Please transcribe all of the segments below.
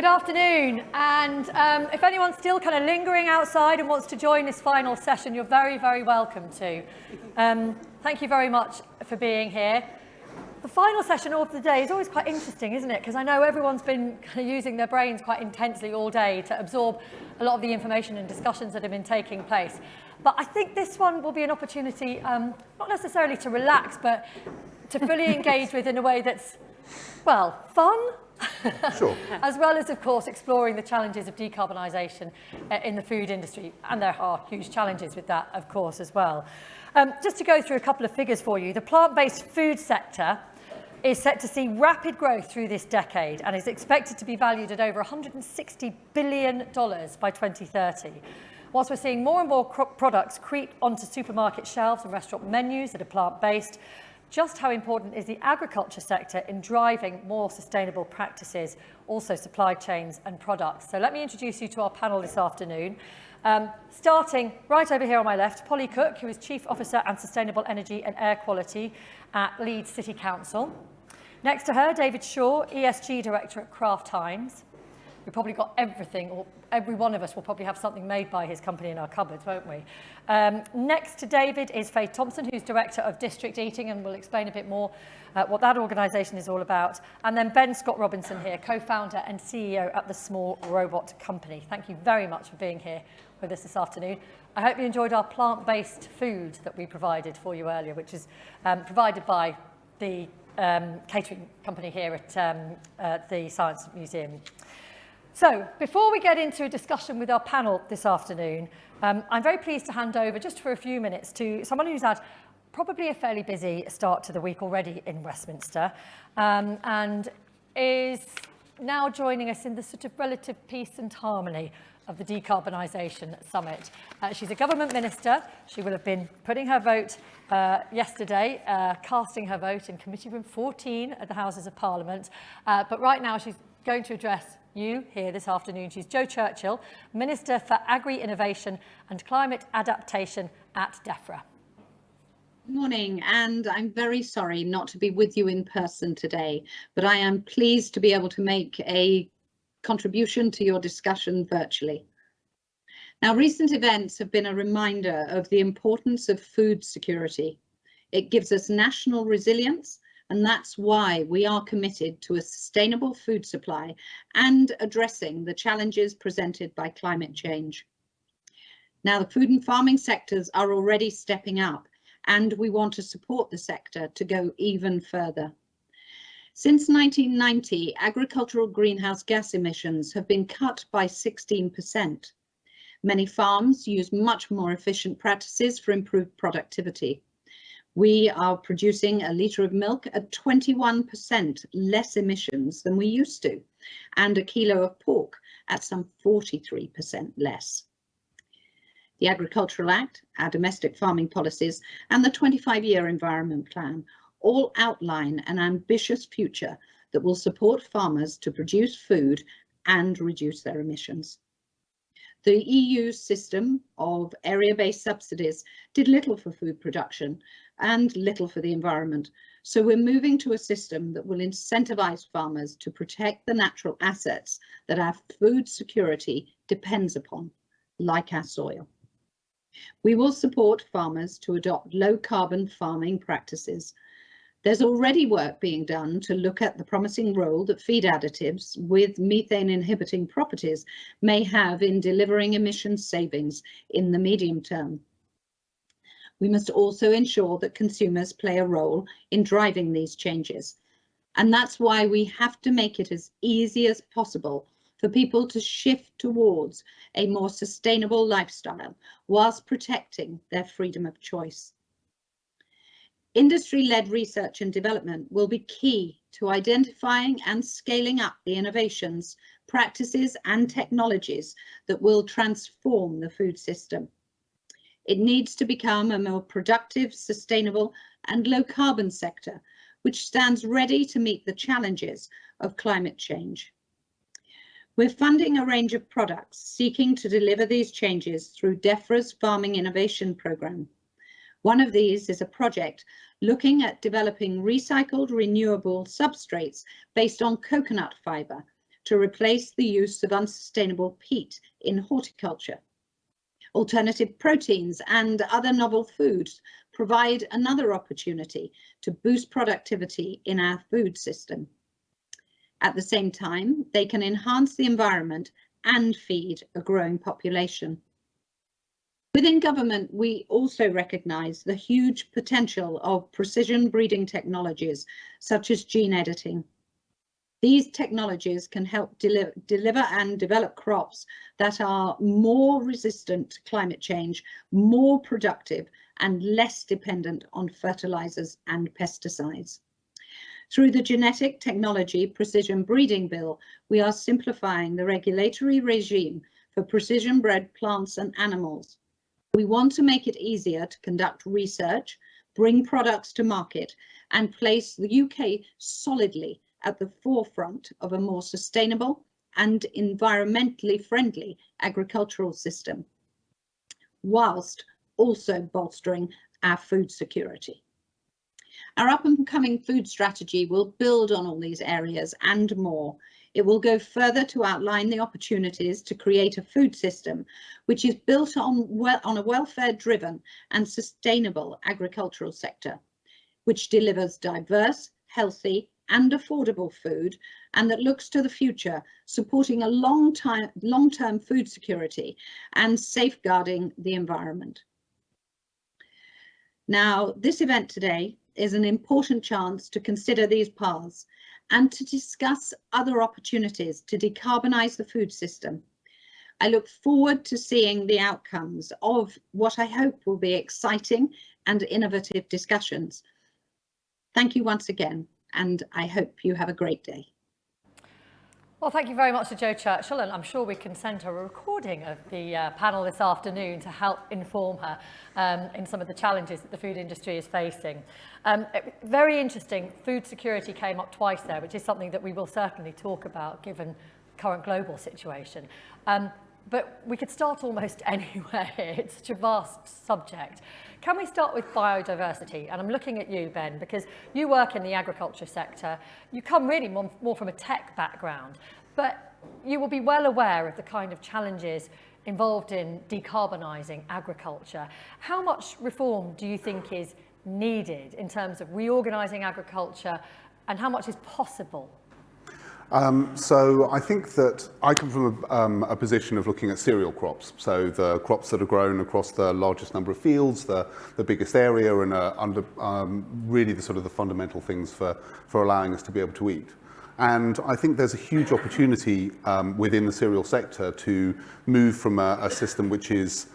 afternoon, and if anyone's still kind of lingering outside and wants to join this final session, you're very, very welcome to. Thank you very much for being here. The final session of the day is always quite interesting, isn't it? Because I know everyone's been kind of using their brains quite intensely all day to absorb a lot of the information and discussions that have been taking place. But I think this one will be an opportunity, not necessarily to relax, but to fully engage with in a way that's, well, fun. Sure. As well as, of course, exploring the challenges of decarbonisation in the food industry. And there are huge challenges with that, of course, as well. Just to go through a couple of figures for you, the plant-based food sector is set to see rapid growth through this decade and is expected to be valued at over $160 billion by 2030. Whilst we're seeing more and more products creep onto supermarket shelves and restaurant menus that are plant-based, just how important is the agriculture sector in driving more sustainable practices, also supply chains and products? So let me introduce you to our panel this afternoon. Starting right over here on my left, Polly Cook, who is Chief Officer and Sustainable Energy and Air Quality at Leeds City Council. Next to her, David Shaw, ESG Director at Kraft Heinz. We've probably got everything, or every one of us will probably have something made by his company in our cupboards, won't we? Next to David is Faith Thompson, who's Director of District Eating, and we'll explain a bit more what that organisation is all about. And then Ben Scott Robinson here, co-founder and CEO at the Small Robot Company. Thank you very much for being here with us this afternoon. I hope you enjoyed our plant-based food that we provided for you earlier, which is provided by the catering company here at the Science Museum. So, before we get into a discussion with our panel this afternoon, I'm very pleased to hand over, just for a few minutes, to someone who's had probably a fairly busy start to the week already in Westminster, and is now joining us in the sort of relative peace and harmony of the Decarbonisation Summit. She's a government minister. She will have been putting her vote yesterday, casting her vote in Committee Room 14 at the Houses of Parliament, but right now she's going to address you here this afternoon. She's Jo Churchill, Minister for Agri Innovation and Climate Adaptation at DEFRA. Good morning, and I'm very sorry not to be with you in person today, but I am pleased to be able to make a contribution to your discussion virtually. Now, recent events have been a reminder of the importance of food security. It gives us national resilience, and that's why we are committed to a sustainable food supply and addressing the challenges presented by climate change. Now, the food and farming sectors are already stepping up, and we want to support the sector to go even further. Since 1990, agricultural greenhouse gas emissions have been cut by 16%. Many farms use much more efficient practices for improved productivity. We are producing a litre of milk at 21% less emissions than we used to, and a kilo of pork at some 43% less. The Agricultural Act, our domestic farming policies, and the 25-year Environment Plan all outline an ambitious future that will support farmers to produce food and reduce their emissions. The EU's system of area-based subsidies did little for food production and little for the environment. So we're moving to a system that will incentivise farmers to protect the natural assets that our food security depends upon, like our soil. We will support farmers to adopt low-carbon farming practices. There's already work being done to look at the promising role that feed additives with methane-inhibiting properties may have in delivering emission savings in the medium term. We must also ensure that consumers play a role in driving these changes. And that's why we have to make it as easy as possible for people to shift towards a more sustainable lifestyle whilst protecting their freedom of choice. Industry-led research and development will be key to identifying and scaling up the innovations, practices and technologies that will transform the food system. It needs to become a more productive, sustainable and low-carbon sector, which stands ready to meet the challenges of climate change. We're funding a range of products seeking to deliver these changes through DEFRA's Farming Innovation Programme. One of these is a project looking at developing recycled renewable substrates based on coconut fibre to replace the use of unsustainable peat in horticulture. Alternative proteins and other novel foods provide another opportunity to boost productivity in our food system. At the same time, they can enhance the environment and feed a growing population. Within government, we also recognise the huge potential of precision breeding technologies, such as gene editing. These technologies can help deliver and develop crops that are more resistant to climate change, more productive, and less dependent on fertilisers and pesticides. Through the Genetic Technology Precision Breeding Bill, we are simplifying the regulatory regime for precision-bred plants and animals. We want to make it easier to conduct research, bring products to market, and place the UK solidly at the forefront of a more sustainable and environmentally friendly agricultural system, whilst also bolstering our food security. Our up-and-coming food strategy will build on all these areas and more. It will go further to outline the opportunities to create a food system which is built on a welfare-driven and sustainable agricultural sector, which delivers diverse, healthy, and affordable food, and that looks to the future, supporting a long-term food security and safeguarding the environment. Now, this event today is an important chance to consider these paths and to discuss other opportunities to decarbonise the food system. I look forward to seeing the outcomes of what I hope will be exciting and innovative discussions. Thank you once again, and I hope you have a great day. Well, thank you very much to Jo Churchill, and I'm sure we can send her a recording of the panel this afternoon to help inform her in some of the challenges that the food industry is facing. Very interesting, food security came up twice there, which is something that we will certainly talk about given the current global situation. But we could start almost anywhere here. It's such a vast subject. Can we start with biodiversity? And I'm looking at you, Ben, because you work in the agriculture sector. You come really more from a tech background, but you will be well aware of the kind of challenges involved in decarbonising agriculture. How much reform do you think is needed in terms of reorganising agriculture, and how much is possible? So I think that I come from a position of looking at cereal crops, so the crops that are grown across the largest number of fields, the biggest area, and under really the sort of the fundamental things for allowing us to be able to eat. And I think there's a huge opportunity within the cereal sector to move from a system which is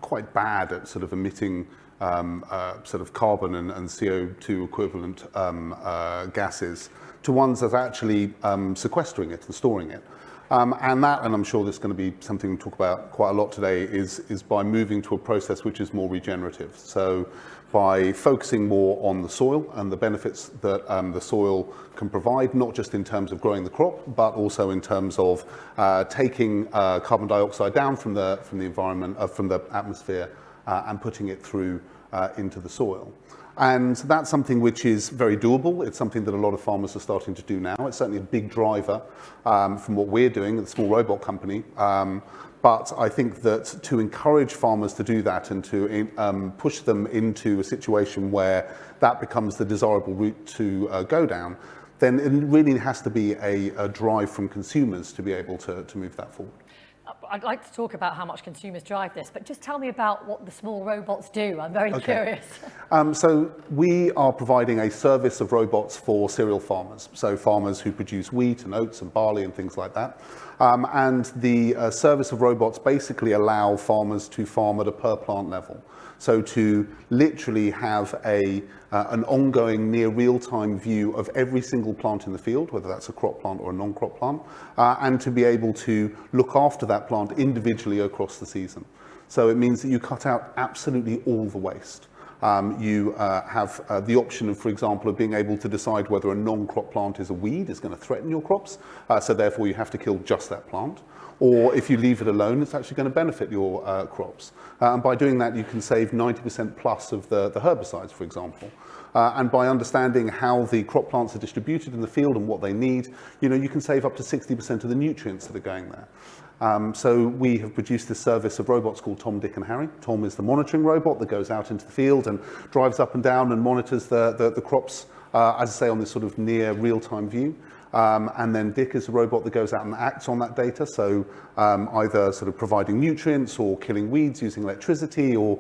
quite bad at sort of emitting sort of carbon and CO2 equivalent gases to ones that are actually sequestering it and storing it. And I'm sure this is going to be something we'll talk about quite a lot today, is by moving to a process which is more regenerative. So by focusing more on the soil and the benefits that the soil can provide, not just in terms of growing the crop, but also in terms of taking carbon dioxide down from the environment, from the atmosphere, and putting it through into the soil. And that's something which is very doable. It's something that a lot of farmers are starting to do now. It's certainly a big driver from what we're doing at the Small Robot Company. But I think that to encourage farmers to do that and to push them into a situation where that becomes the desirable route to go down, then it really has to be a drive from consumers to be able to move that forward. I'd like to talk about how much consumers drive this, but just tell me about what the small robots do. I'm very curious. So we are providing a service of robots for cereal farmers, so farmers who produce wheat and oats and barley and things like that. And the service of robots basically allow farmers to farm at a per plant level. So to literally have an ongoing near real-time view of every single plant in the field, whether that's a crop plant or a non-crop plant, and to be able to look after that plant individually across the season. So it means that you cut out absolutely all the waste. You have the option of, for example, of being able to decide whether a non-crop plant is a weed, is going to threaten your crops, so therefore you have to kill just that plant. Or if you leave it alone, it's actually going to benefit your crops. And by doing that, you can save 90% plus of the herbicides, for example. And by understanding how the crop plants are distributed in the field and what they need, you can save up to 60% of the nutrients that are going there. So we have produced this service of robots called Tom, Dick and Harry. Tom is the monitoring robot that goes out into the field and drives up and down and monitors the crops, as I say, on this sort of near real-time view. And then Dick is a robot that goes out and acts on that data, so either sort of providing nutrients or killing weeds using electricity, or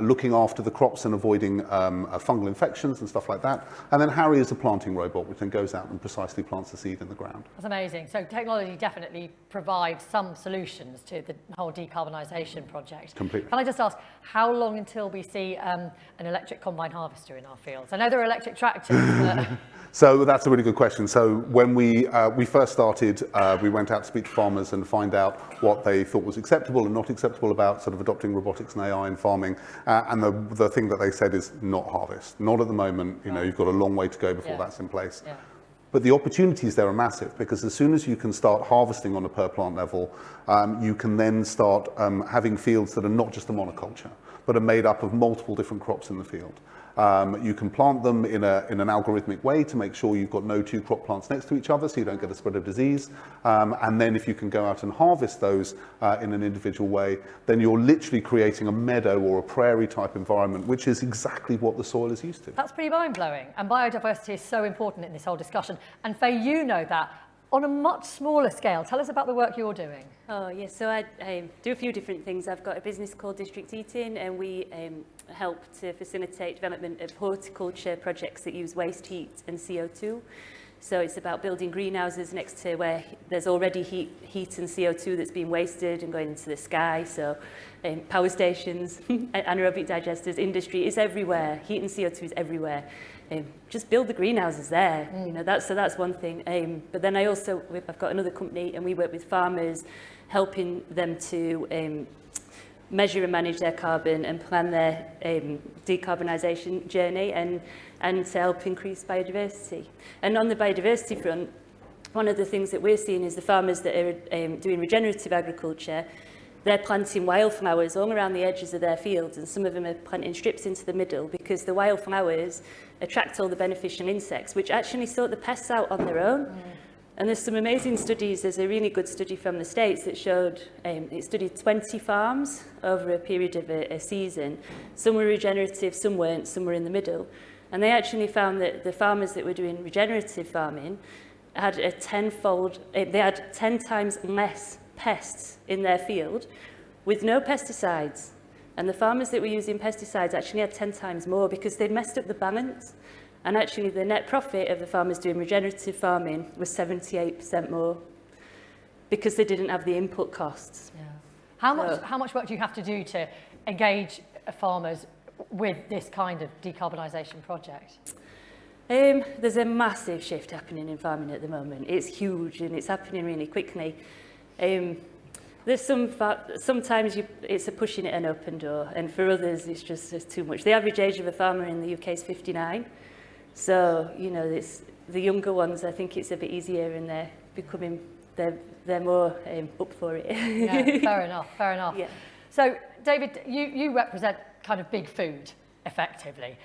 looking after the crops and avoiding fungal infections and stuff like that. And then Harry is a planting robot, which then goes out and precisely plants the seed in the ground. That's amazing. So technology definitely provides some solutions to the whole decarbonisation project. Completely. Can I just ask, how long until we see an electric combine harvester in our fields? I know there are electric tractors, but... So that's a really good question. So when we first started, we went out to speak to farmers and find out what they thought was acceptable and not acceptable about sort of adopting robotics and AI in farming. And the thing that they said is not harvest. Not at the moment. You've got a long way to go before that's in place. Yeah. But the opportunities there are massive, because as soon as you can start harvesting on a per plant level, you can then start having fields that are not just a monoculture, but are made up of multiple different crops in the field. You can plant them in an algorithmic way to make sure you've got no two crop plants next to each other, so you don't get a spread of disease. And then if you can go out and harvest those in an individual way, then you're literally creating a meadow or a prairie type environment, which is exactly what the soil is used to. That's pretty mind-blowing. And biodiversity is so important in this whole discussion. And Faye, you know that. On a much smaller scale, tell us about the work you're doing. Oh, yes. So I do a few different things. I've got a business called District Eating, and we help to facilitate development of horticulture projects that use waste heat and CO2. So it's about building greenhouses next to where there's already heat and CO2 that's being wasted and going into the sky. So power stations, anaerobic digesters, industry is everywhere. Heat and CO2 is everywhere. Just build the greenhouses there. That's one thing. But then I've got another company, and we work with farmers, helping them to measure and manage their carbon and plan their decarbonisation journey, and to help increase biodiversity. And on the biodiversity front, one of the things that we're seeing is the farmers that are doing regenerative agriculture, they're planting wildflowers all around the edges of their fields, and some of them are planting strips into the middle, because the wildflowers attract all the beneficial insects, which actually sort the pests out on their own. And there's some amazing studies. There's a really good study from the States that showed, it studied 20 farms over a period of a season. Some were regenerative, some weren't, some were in the middle. And they actually found that the farmers that were doing regenerative farming had they had 10 times less pests in their field with no pesticides. And the farmers that were using pesticides actually had 10 times more, because they'd messed up the balance. And actually the net profit of the farmers doing regenerative farming was 78% more, because they didn't have the input costs. Yeah. How much work do you have to do to engage farmers with this kind of decarbonisation project? There's a massive shift happening in farming at the moment. It's huge, and it's happening really quickly. There's sometimes it's a pushing it an open door, and for others it's just too much. The average age of a farmer in the UK is 59. So, the younger ones, I think it's a bit easier, and they're more up for it. Yeah, fair enough. Yeah. So, David, you represent kind of big food, effectively.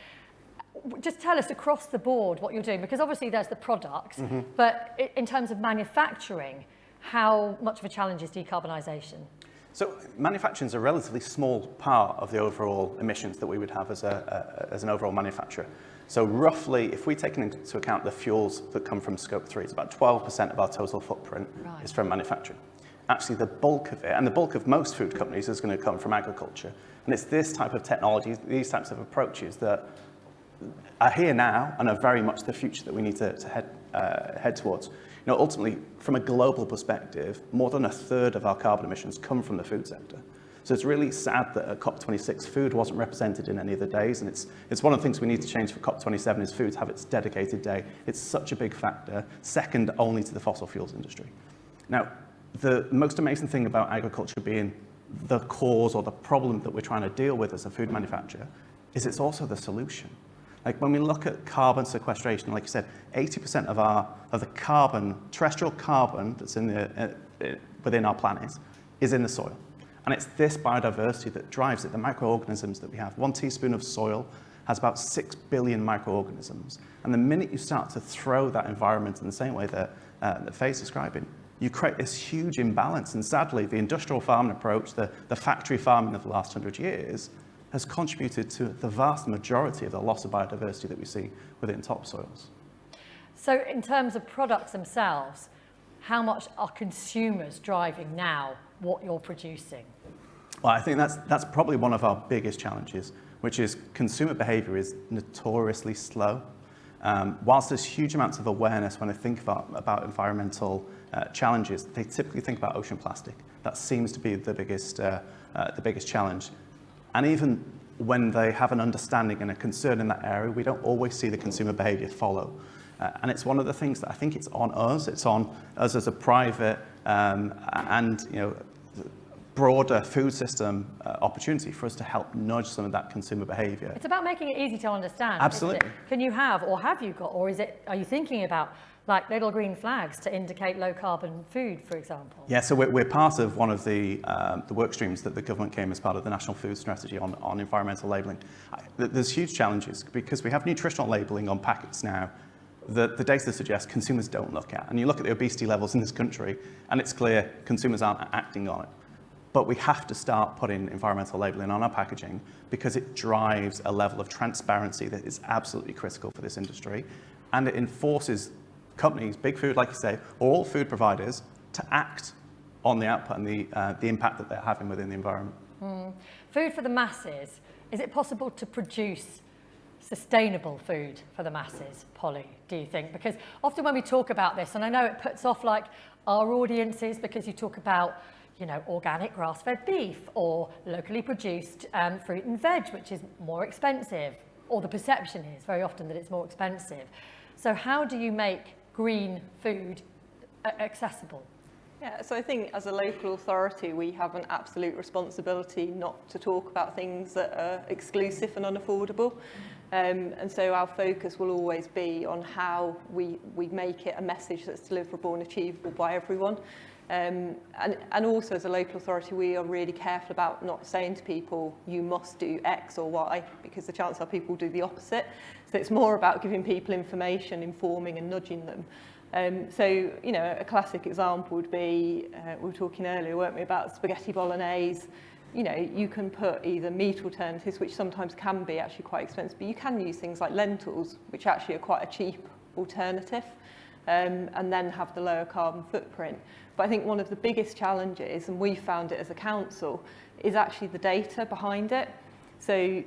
Just tell us across the board what you're doing, because obviously there's the products, but in terms of manufacturing, how much of a challenge is decarbonisation? So manufacturing is a relatively small part of the overall emissions that we would have as an overall manufacturer. So roughly, if we take into account the fuels that come from Scope 3, it's about 12% of our total footprint is from manufacturing. Actually, the bulk of it, and the bulk of most food companies, is going to come from agriculture. And it's this type of technology, these types of approaches that are here now and are very much the future that we need to head towards. Ultimately, from a global perspective, more than a third of our carbon emissions come from the food sector. So it's really sad that at COP26 food wasn't represented in any of the days, and it's one of the things we need to change for COP27 is food to have its dedicated day. It's such a big factor, second only to the fossil fuels industry. Now, the most amazing thing about agriculture being the cause or the problem that we're trying to deal with as a food manufacturer is it's also the solution. Like when we look at carbon sequestration, like you said, 80% of the carbon, terrestrial carbon that's within our planet is in the soil. And it's this biodiversity that drives it, the microorganisms that we have. 1 teaspoon of soil has about 6 billion microorganisms. And the minute you start to throw that environment in the same way that Faye's describing, you create this huge imbalance. And sadly, the industrial farming approach, the factory farming of the last 100 years, has contributed to the vast majority of the loss of biodiversity that we see within topsoils. So in terms of products themselves, how much are consumers driving now what you're producing? Well, I think that's probably one of our biggest challenges, which is consumer behaviour is notoriously slow. Whilst there's huge amounts of awareness when they think about environmental challenges, they typically think about ocean plastic. That seems to be the biggest challenge. And even when they have an understanding and a concern in that area, we don't always see the consumer behaviour follow. And it's one of the things that I think it's on us as a private and broader food system opportunity for us to help nudge some of that consumer behaviour. It's about making it easy to understand. Absolutely. Can you have, or have you got, or are you thinking about like little green flags to indicate low carbon food, for example? Yeah, so we're part of one of the work streams that the government came as part of the National Food Strategy on environmental labelling. There's huge challenges because we have nutritional labelling on packets now that the data suggests consumers don't look at. And you look at the obesity levels in this country and it's clear consumers aren't acting on it. But we have to start putting environmental labelling on our packaging because it drives a level of transparency that is absolutely critical for this industry. And it enforces companies, big food, like you say, or all food providers to act on the output and the impact that they're having within the environment. Food for the masses. Is it possible to produce sustainable food for the masses, Polly, do you think? Because often when we talk about this, and I know it puts off like our audiences because you talk about organic grass-fed beef or locally produced fruit and veg, which is more expensive, or the perception is very often that it's more expensive. So how do you make green food accessible? Yeah, so I think as a local authority, we have an absolute responsibility not to talk about things that are exclusive and unaffordable. And so our focus will always be on how we make it a message that's deliverable and achievable by everyone. And also as a local authority, we are really careful about not saying to people, you must do X or Y, because the chances are people do the opposite. So it's more about giving people information, informing and nudging them. So, a classic example would be, we were talking earlier, weren't we, about spaghetti bolognese. You can put either meat alternatives, which sometimes can be actually quite expensive, but you can use things like lentils, which actually are quite a cheap alternative, and then have the lower carbon footprint. But I think one of the biggest challenges, and we found it as a council, is actually the data behind it. So,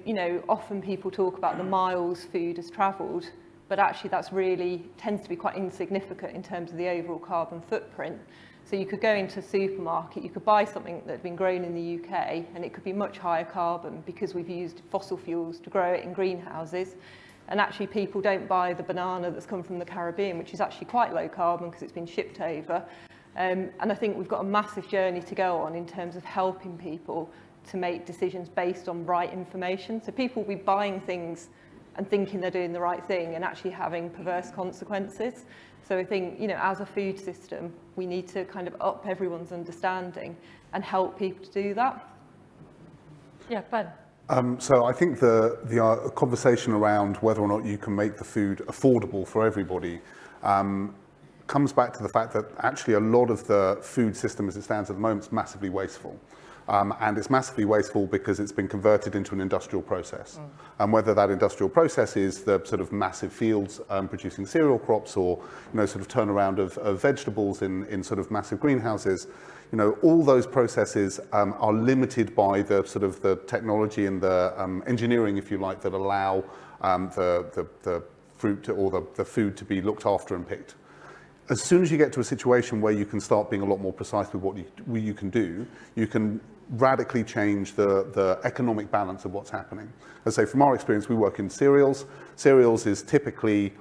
often people talk about the miles food has travelled, but actually that's really tends to be quite insignificant in terms of the overall carbon footprint. So you could go into a supermarket, you could buy something that had been grown in the UK, and it could be much higher carbon because we've used fossil fuels to grow it in greenhouses. And actually people don't buy the banana that's come from the Caribbean, which is actually quite low carbon because it's been shipped over. And I think we've got a massive journey to go on in terms of helping people to make decisions based on right information. So people will be buying things and thinking they're doing the right thing and actually having perverse consequences. So I think, as a food system, we need to kind of up everyone's understanding and help people to do that. Yeah, Ben. So I think the conversation around whether or not you can make the food affordable for everybody comes back to the fact that actually a lot of the food system as it stands at the moment is massively wasteful. And it's massively wasteful because it's been converted into an industrial process. And whether that industrial process is the sort of massive fields producing cereal crops or, sort of turnaround of vegetables in sort of massive greenhouses, all those processes are limited by the sort of the technology and the engineering, if you like, that allow the fruit or the food to be looked after and picked. As soon as you get to a situation where you can start being a lot more precise with what you can do, you can radically change the economic balance of what's happening. As I say, from our experience, we work in cereals. Cereals is typically,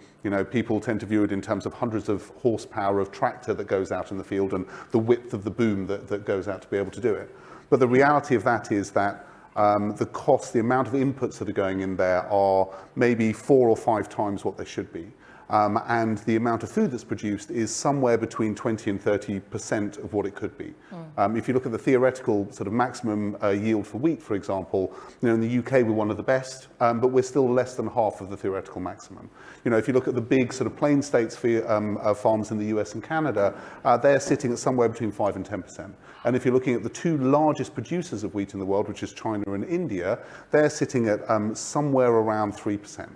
people tend to view it in terms of hundreds of horsepower of tractor that goes out in the field and the width of the boom that goes out to be able to do it. But the reality of that is that the cost, the amount of inputs that are going in there are maybe 4 or 5 times what they should be. and the amount of food that's produced is somewhere between 20 and 30% of what it could be. If you look at the theoretical sort of maximum yield for wheat, for example, in the UK we're one of the best, but we're still less than half of the theoretical maximum. If you look at the big sort of plain states farms in the US and Canada, they're sitting at somewhere between 5 and 10%. And if you're looking at the two largest producers of wheat in the world, which is China and India, they're sitting at somewhere around 3%.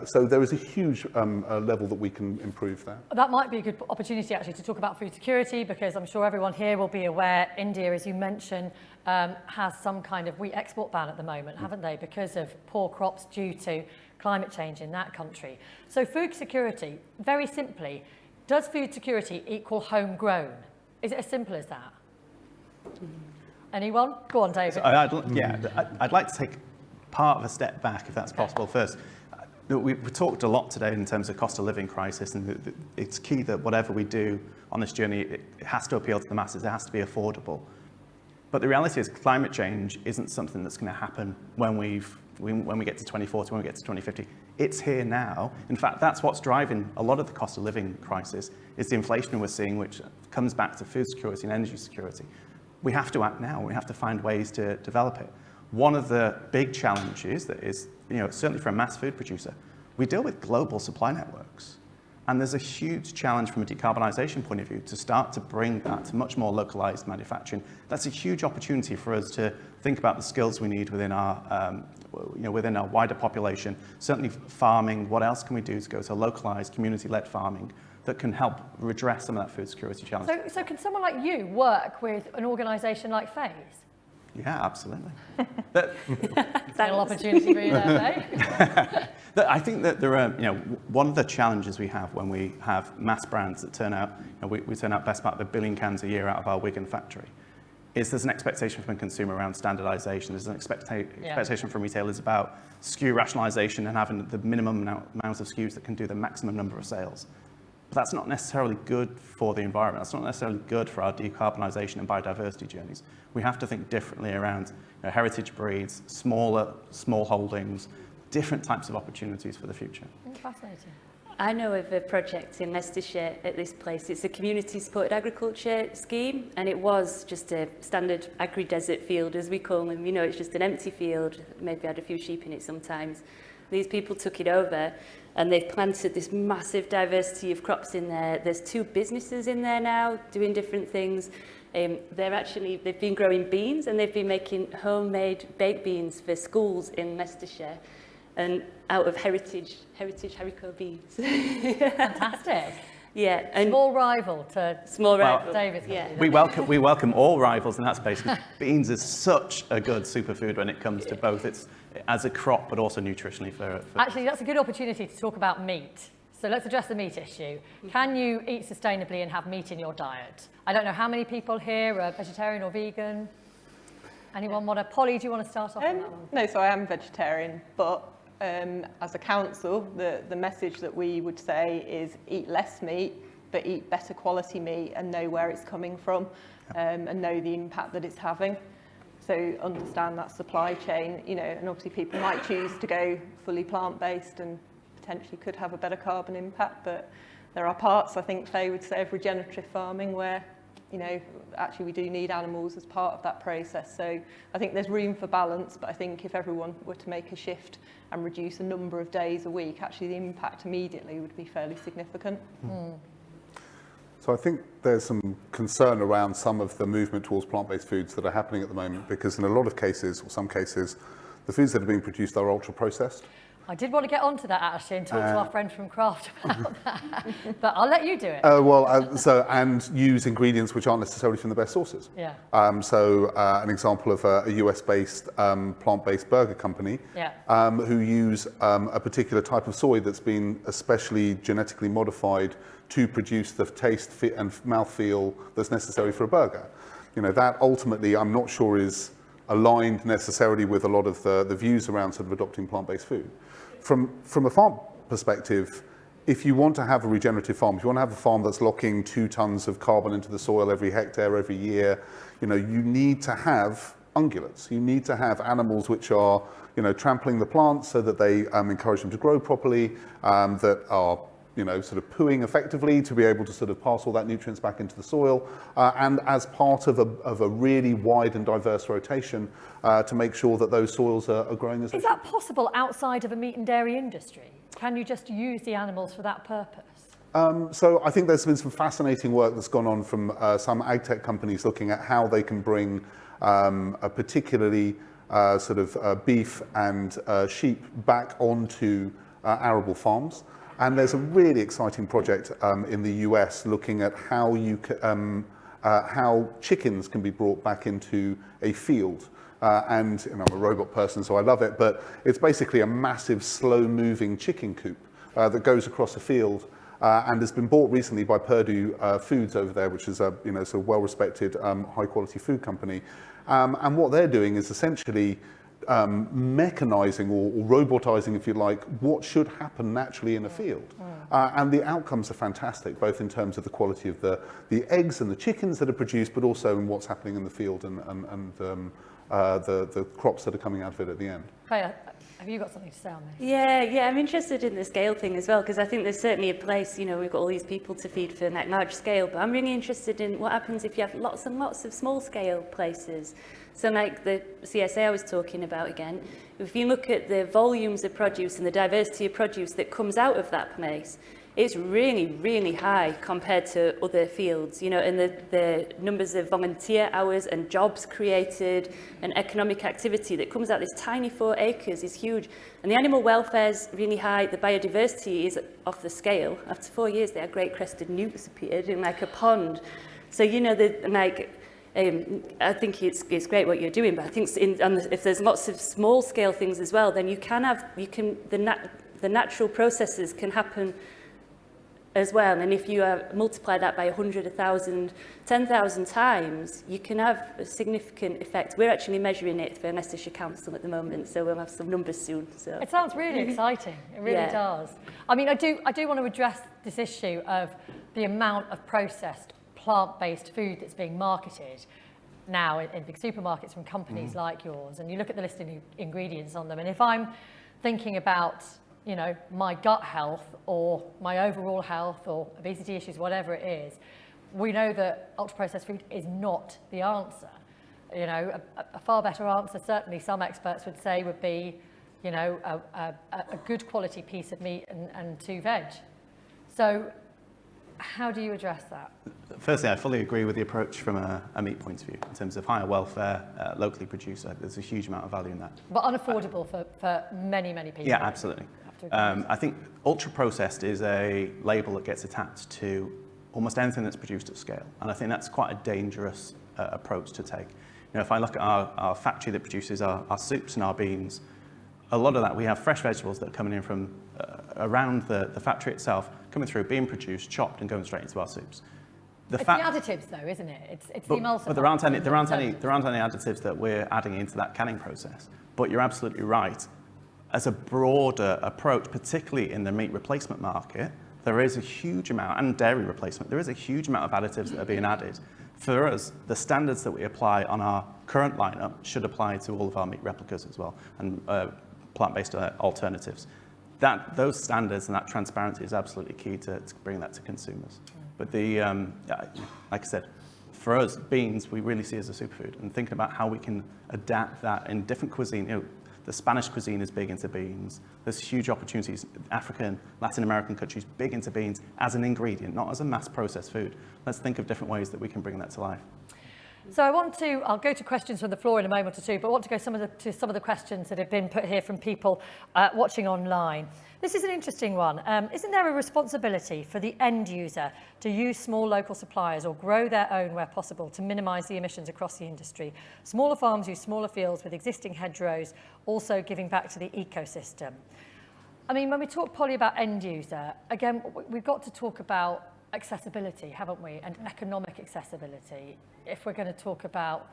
So there is a huge level that we can improve there. That might be a good opportunity actually to talk about food security, because I'm sure everyone here will be aware India, as you mentioned, has some kind of wheat export ban at the moment, haven't they, because of poor crops due to climate change in that country. So food security, very simply, does food security equal homegrown? Is it as simple as that? Anyone? Go on, David. So I'd like to take part of a step back, if that's possible, first. We talked a lot today in terms of cost of living crisis, and it's key that whatever we do on this journey, it has to appeal to the masses, it has to be affordable. But the reality is climate change isn't something that's going to happen when we get to 2040, when we get to 2050. It's here now. In fact, that's what's driving a lot of the cost of living crisis, is the inflation we're seeing, which comes back to food security and energy security. We have to act now. We have to find ways to develop it. One of the big challenges that is, certainly for a mass food producer, we deal with global supply networks. And there's a huge challenge from a decarbonisation point of view to start to bring that to much more localised manufacturing. That's a huge opportunity for us to think about the skills we need within our, within our wider population. Certainly farming, what else can we do to go to localised, community-led farming that can help redress some of that food security challenge? So can someone like you work with an organisation like FAZE? Yeah, absolutely. Little opportunity for you there, FAZE. I think that there are, one of the challenges we have when we have mass brands that turn out, we turn out best part of 1 billion cans a year out of our Wigan factory, is there's an expectation from a consumer around standardisation. There's an expectation from retailers about SKU rationalisation and having the minimum amount of SKUs that can do the maximum number of sales. But that's not necessarily good for the environment. That's not necessarily good for our decarbonisation and biodiversity journeys. We have to think differently around heritage breeds, small holdings, different types of opportunities for the future. Fascinating. I know of a project in Leicestershire at this place. It's a community-supported agriculture scheme, and it was just a standard agri-desert field, as we call them. It's just an empty field, maybe had a few sheep in it sometimes. These people took it over, and they've planted this massive diversity of crops in there. There's 2 businesses in there now doing different things. They've been growing beans, and they've been making homemade baked beans for schools in Leicestershire, and out of heritage haricot beans. Fantastic. Yeah, and small rival to David's. Yeah. We welcome all rivals in that space. Beans is such a good superfood when it comes to both it's as a crop, but also nutritionally for. Actually, that's a good opportunity to talk about meat. So let's address the meat issue. Can you eat sustainably and have meat in your diet? I don't know how many people here are vegetarian or vegan. Anyone want to? Polly, do you want to start off on that one? No, so I am vegetarian, but as a council, the message that we would say is eat less meat, but eat better quality meat and know where it's coming from, and know the impact that it's having. So understand that supply chain, and obviously people might choose to go fully plant-based and potentially could have a better carbon impact, but there are parts, I think Faye would say, of regenerative farming where actually we do need animals as part of that process. So I think there's room for balance, but I think if everyone were to make a shift and reduce a number of days a week, actually the impact immediately would be fairly significant. So I think there's some concern around some of the movement towards plant-based foods that are happening at the moment, because in a lot of cases, or some cases, the foods that are being produced are ultra-processed. I did want to get onto that actually and talk to our friend from Kraft about that, but I'll let you do it. And use ingredients which aren't necessarily from the best sources. Yeah. An example of a US-based plant-based burger company who use a particular type of soy that's been especially genetically modified to produce the taste and mouthfeel that's necessary for a burger. That ultimately I'm not sure is aligned necessarily with a lot of the views around sort of adopting plant-based food. From a farm perspective, if you want to have a regenerative farm, if you want to have a farm that's locking 2 tons of carbon into the soil every hectare every year, you need to have ungulates. You need to have animals which are, trampling the plants so that they encourage them to grow properly, that are, sort of pooing effectively to be able to sort of pass all that nutrients back into the soil, and as part of a really wide and diverse rotation to make sure that those soils are growing as they Is that possible outside of a meat and dairy industry? Can you just use the animals for that purpose? So I think there's been some fascinating work that's gone on from some ag tech companies looking at how they can bring a particularly beef and sheep back onto arable farms. And there's a really exciting project in the US looking at how how chickens can be brought back into a field. And I'm a robot person, so I love it, but it's basically a massive, slow-moving chicken coop that goes across a field and has been bought recently by Purdue Foods over there, which is a sort of well-respected, high-quality food company. And what they're doing is essentially mechanizing or robotizing, if you like, what should happen naturally in a field. And the outcomes are fantastic, both in terms of the quality of the eggs and the chickens that are produced, but also in what's happening in the field and the crops that are coming out of it at the end. Freya, have you got something to say on this? Yeah, I'm interested in the scale thing as well, because I think there's certainly a place, we've got all these people to feed for like large scale, but I'm really interested in what happens if you have lots and lots of small scale places. So like the CSA I was talking about again, if you look at the volumes of produce and the diversity of produce that comes out of that place, it's really, really high compared to other fields, and the numbers of volunteer hours and jobs created and economic activity that comes out this tiny 4 acres is huge. And the animal welfare is really high. The biodiversity is off the scale. After 4 years, there are great crested newts appeared in like a pond. So, I think it's great what you're doing, but I think if there's lots of small scale things as well, then the natural processes can happen as well. And if you multiply that by 100, 1,000, 10,000 times, you can have a significant effect. We're actually measuring it for Leicestershire Council at the moment, so we'll have some numbers soon. So it sounds really exciting. It really does. I mean, I do want to address this issue of the amount of processed plant-based food that's being marketed now in big supermarkets from companies like yours, and you look at the list of ingredients on them, and if I'm thinking about my gut health or my overall health or obesity issues, whatever it is, we know that ultra-processed food is not the answer. A far better answer, certainly some experts would say, would be, a good quality piece of meat and 2 veg. So how do you address that? Firstly, I fully agree with the approach from a meat point of view in terms of higher welfare, locally produced. There's a huge amount of value in that. But unaffordable for many, many people. Yeah, absolutely. I think ultra-processed is a label that gets attached to almost anything that's produced at scale. And I think that's quite a dangerous approach to take. If I look at our factory that produces our soups and our beans, a lot of that, we have fresh vegetables that are coming in from around the factory itself, coming through, being produced, chopped, and going straight into our soups. It's the additives, though, isn't it? It's the emulsifiers. But there aren't any additives that we're adding into that canning process. But you're absolutely right. As a broader approach, particularly in the meat replacement market, there is a huge amount, and dairy replacement, there is a huge amount of additives that are being added. For us, the standards that we apply on our current lineup should apply to all of our meat replicas as well, and plant-based alternatives. Those standards and that transparency is absolutely key to bring that to consumers. But like I said, for us, beans we really see as a superfood, and thinking about how we can adapt that in different cuisine. The Spanish cuisine is big into beans. There's huge opportunities. African, Latin American countries big into beans as an ingredient, not as a mass-processed food. Let's think of different ways that we can bring that to life. So I'll go to questions from the floor in a moment or two, but I want to go to some of the questions that have been put here from people watching online. This is an interesting one. Isn't there a responsibility for the end user to use small local suppliers or grow their own where possible to minimise the emissions across the industry? Smaller farms use smaller fields with existing hedgerows, also giving back to the ecosystem. I mean, when we talk, Polly, about end user, again, we've got to talk about accessibility, haven't we? And economic accessibility. If we're going to talk about,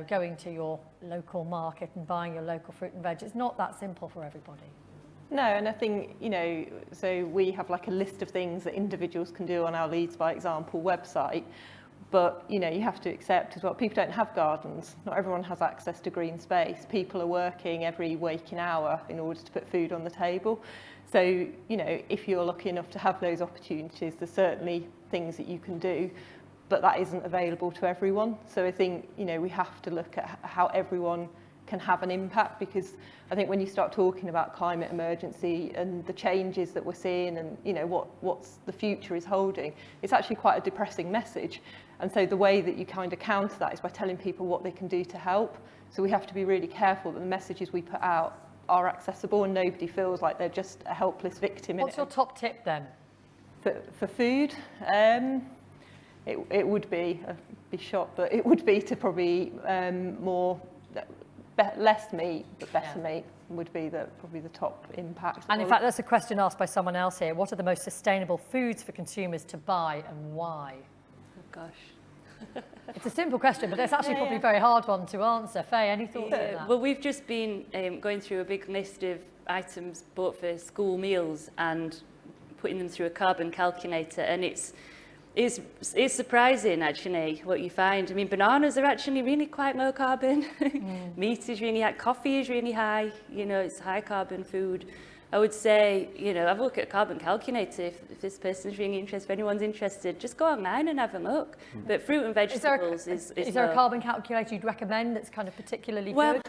going to your local market and buying your local fruit and veg, it's not that simple for everybody. No, and I think, so we have like a list of things that individuals can do on our Leads by Example website, But, you know, you have to accept as well, people don't have gardens. Not everyone has access to green space. People are working every waking hour in order to put food on the table. So, you know, if you're lucky enough to have those opportunities, there's certainly things that you can do, but that isn't available to everyone. So I think, you know, we have to look at how everyone can have an impact, because I think when you start talking about climate emergency and the changes that we're seeing and, you know, what's the future is holding, it's actually quite a depressing message. And so the way that you kind of counter that is by telling people what they can do to help. So we have to be really careful that the messages we put out are accessible and nobody feels like they're just a helpless victim. What's your top tip then? For food, it would be, I'd be shocked, but it would be to probably less meat, but better meat would be probably the top impact. And in fact, that's a question asked by someone else here. What are the most sustainable foods for consumers to buy and why? Oh, gosh. It's a simple question, but it's actually probably a very hard one to answer. Faye, any thoughts on that? Well, we've just been going through a big list of items bought for school meals and putting them through a carbon calculator, and it's surprising actually what you find. I mean, bananas are actually really quite low carbon. Meat is really high, coffee is really high, you know, it's high carbon food. I would say, you know, have a look at a carbon calculator if this person's really interested, if anyone's interested, just go online and have a look. But fruit and vegetables is there a carbon calculator you'd recommend that's kind of particularly good?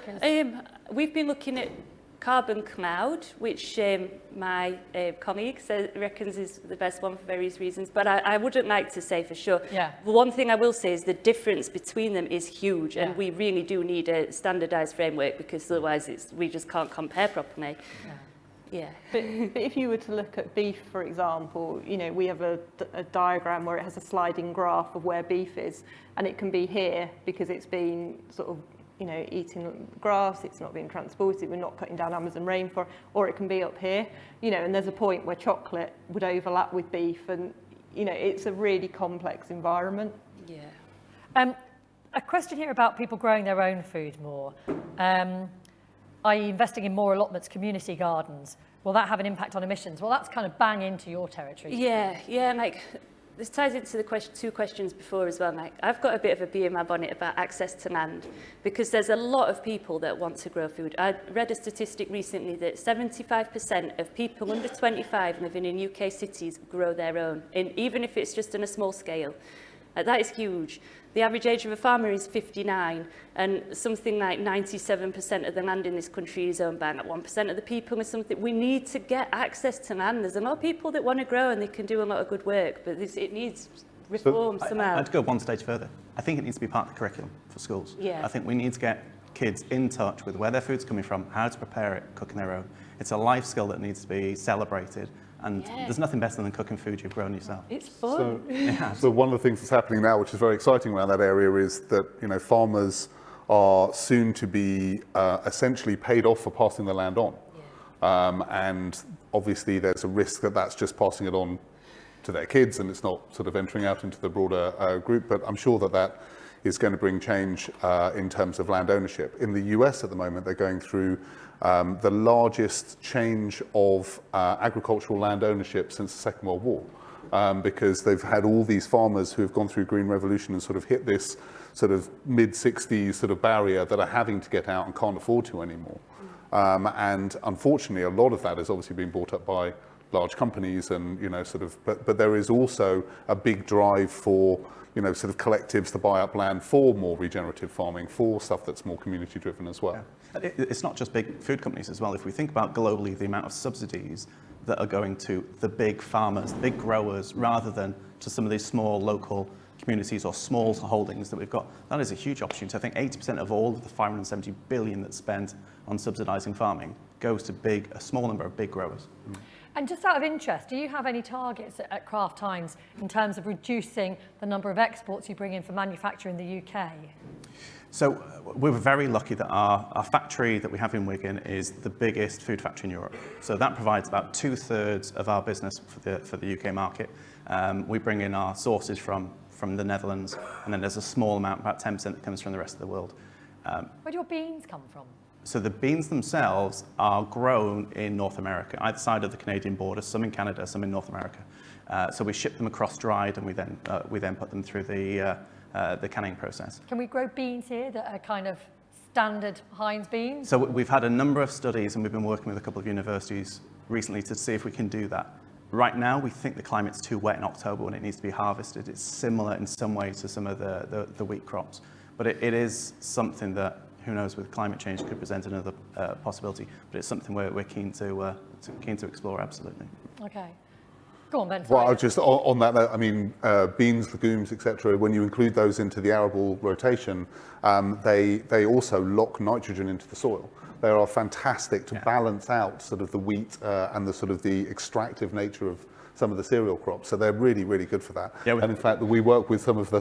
We've been looking at Carbon Cloud, which my colleague reckons is the best one for various reasons, but I wouldn't like to say for sure. Yeah. The one thing I will say is the difference between them is huge, and we really do need a standardised framework, because otherwise we just can't compare properly. Yeah. But if you were to look at beef, for example, you know, we have a diagram where it has a sliding graph of where beef is, and it can be here because it's been sort of, you know, eating grass, it's not being transported, we're not cutting down Amazon rainforest, or it can be up here, you know, and there's a point where chocolate would overlap with beef, and, you know, it's a really complex environment. Yeah. A question here about people growing their own food more. i.e. investing in more allotments, community gardens. Will that have an impact on emissions? Well, that's kind of bang into your territory. Yeah, like, this ties into the two questions before as well, Mike. I've got a bit of a bee in my bonnet about access to land, because there's a lot of people that want to grow food. I read a statistic recently that 75% of people under 25 living in UK cities grow their own, even if it's just on a small scale. That is huge. The average age of a farmer is 59, and something like 97% of the land in this country is owned by 1% of the people. Is something we need to get access to land. There's a lot of people that want to grow and they can do a lot of good work, but it needs reform somehow. I'd go one stage further. I think it needs to be part of the curriculum for schools. Yeah. I think we need to get kids in touch with where their food's coming from, how to prepare it, cooking their own. It's a life skill that needs to be celebrated. And there's nothing better than cooking food you've grown yourself. It's fun. So one of the things that's happening now, which is very exciting around that area, is that, you know, farmers are soon to be essentially paid off for passing the land on. And obviously there's a risk that that's just passing it on to their kids and it's not sort of entering out into the broader group. But I'm sure that that is going to bring change in terms of land ownership. In the US at the moment, they're going through the largest change of agricultural land ownership since the Second World War, because they've had all these farmers who have gone through Green Revolution and sort of hit this sort of mid-60s sort of barrier that are having to get out and can't afford to anymore. And unfortunately, a lot of that is obviously being bought up by large companies, and, you know, sort of, but there is also a big drive for, you know, sort of collectives to buy up land for more regenerative farming, for stuff that's more community driven as well. Yeah. It's not just big food companies as well. If we think about globally the amount of subsidies that are going to the big farmers, the big growers, rather than to some of these small local communities or small holdings that we've got, that is a huge opportunity. I think 80% of all of the 570 billion that's spent on subsidising farming goes to a small number of big growers. And just out of interest, do you have any targets at Kraft Times in terms of reducing the number of exports you bring in for manufacture in the UK? So we're very lucky that our factory that we have in Wigan is the biggest food factory in Europe. So that provides about 2/3 of our business for the UK market. We bring in our sources from the Netherlands, and then there's a small amount, about 10%, that comes from the rest of the world. Where do your beans come from? So the beans themselves are grown in North America, either side of the Canadian border, some in Canada, some in North America. So we ship them across dried, and we then put them through the canning process. Can we grow beans here that are kind of standard Heinz beans? So we've had a number of studies, and we've been working with a couple of universities recently to see if we can do that. Right now, we think the climate's too wet in October when it needs to be harvested. It's similar in some ways to some of the wheat crops, but it is something that, who knows, with climate change could present another possibility. But it's something we're keen to explore, absolutely. Okay. Go on, Ben. Well, just on that note, I mean, beans, legumes, etc. When you include those into the arable rotation, they also lock nitrogen into the soil. They are fantastic to balance out sort of the wheat and the sort of the extractive nature of some of the cereal crops. So they're really, really good for that. Yeah, and in fact, we work with some of the